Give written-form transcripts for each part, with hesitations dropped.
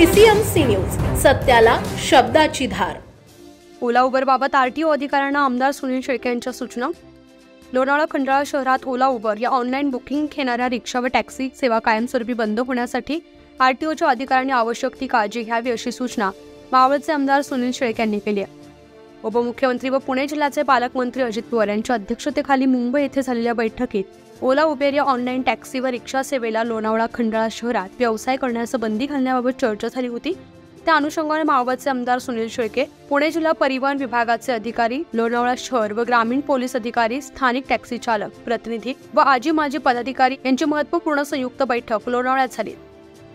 PCMC news, सत्याला शब्दाची धार। ओला Uber बाबत RTO अधिकाऱ्यांना आमदार सुनील शेळके यांच्या सूचना। लोणावळा खंडाळा शहरात ओला उबर या ऑनलाईन बुकिंग घेणाऱ्या रिक्षा व टॅक्सी सेवा कायमस्वरूपी बंद होण्यासाठी आरटीओच्या अधिकाऱ्यांनी आवश्यक ती काळजी घ्यावी अशी सूचना मावळचे आमदार सुनील शेळके यांनी केली आहे। उपमुख्यमंत्री व पुणे जिल्ह्याचे पालकमंत्री अजित पवार यांच्या अध्यक्षतेखाली मुंबई येथे झालेल्या बैठकीत ओला उबेर या ऑनलाईन टॅक्सी व रिक्षा सेवेला लोणावळा खंडाळा शहरात व्यवसाय करण्यास बंदी घालण्याबाबत चर्चा झाली होती। त्या अनुषंगाने मावळचे आमदार सुनील शेळके, पुणे जिल्हा परिवहन विभागाचे अधिकारी, लोणावळा शहर व ग्रामीण पोलीस अधिकारी, स्थानिक टॅक्सी चालक प्रतिनिधी व आजी माजी पदाधिकारी यांची महत्त्वपूर्ण संयुक्त बैठक लोणावळ्यात झाली।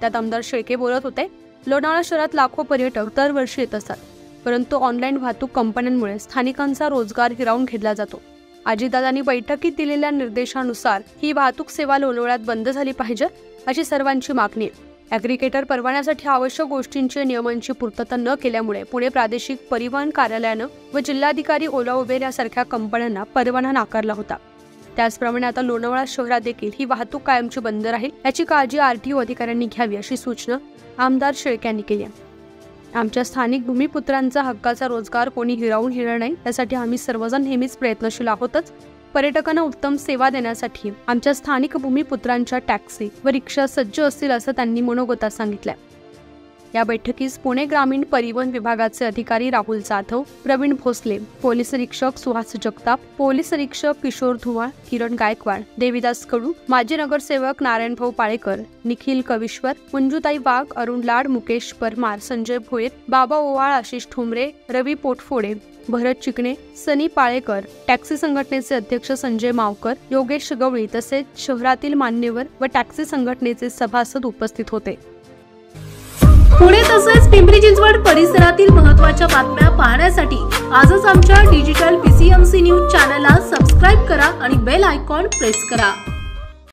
त्यात आमदार शेळके बोलत होते। लोणावळा शहरात लाखो पर्यटक दरवर्षी येत असतात, परंतु ऑनलाईन वाहतूक कंपन्यांमुळे स्थानिकांचा रोजगार हिरावून घेतला जातो। अजितदादांनी बैठकीत दिलेल्या निर्देशानुसार ही वाहतूक सेवा लोणावळ्यात बंद झाली पाहिजे अशी सर्वांची मागणी आहे। ॲग्रिगेटर परवान्यासाठी आवश्यक गोष्टींची नियमांची पूर्तता न केल्यामुळे पुणे प्रादेशिक परिवहन कार्यालयानं व जिल्हाधिकारी ओला उबेर यासारख्या कंपन्यांना परवाना नाकारला होता। त्याचप्रमाणे आता लोणावळा शहरात देखील ही वाहतूक कायमची बंद राहील याची काळजी आरटीओ अधिकाऱ्यांनी घ्यावी अशी सूचना आमदार शेळके यांनी केली आहे। आमच्या स्थानिक भूमिपुत्रांचा हक्काचा रोजगार कोणी हिरावून घेणार नाही, यासाठी आम्ही सर्वजण नेहमीच प्रयत्नशील आहोतच। पर्यटकांना उत्तम सेवा देण्यासाठी आमच्या स्थानिक भूमिपुत्रांच्या टॅक्सी व रिक्षा सज्ज असतील असं त्यांनी मनोगतात सांगितलंय। या बैठकीस पुणे ग्रामीण परिवहन विभागाचे अधिकारी राहुल जाधव, प्रवीण भोसले, पोलीस निरीक्षक सुहास जगताप, पोलीस निरीक्षक किशोर धुमाळ, किरण गायकवाड, देविदास कडू, माजी नगरसेवक नारायणभाऊ पाळेकर, निखिल कविश्वर, मंजुताई वाघ, अरुण लाड, मुकेश परमार, संजय भोयर, बाबा ओवाळ, आशिष ठोंबरे, रवी पोटफोडे, भरत चिकणे, सनी पाळेकर, टॅक्सी संघटनेचे अध्यक्ष संजय मावकर, योगेश गवळी तसेच शहरातील मान्यवर व टॅक्सी संघटनेचे सभासद उपस्थित होते। पुणे तसेच पिंपरी चिंचवड परिसरातील महत्त्वाच्या बातम्या पाहण्यासाठी आजच आमच्या डिजिटल PCMC न्यूज चॅनलला सबस्क्राइब करा आणि बेल आयकॉन प्रेस करा।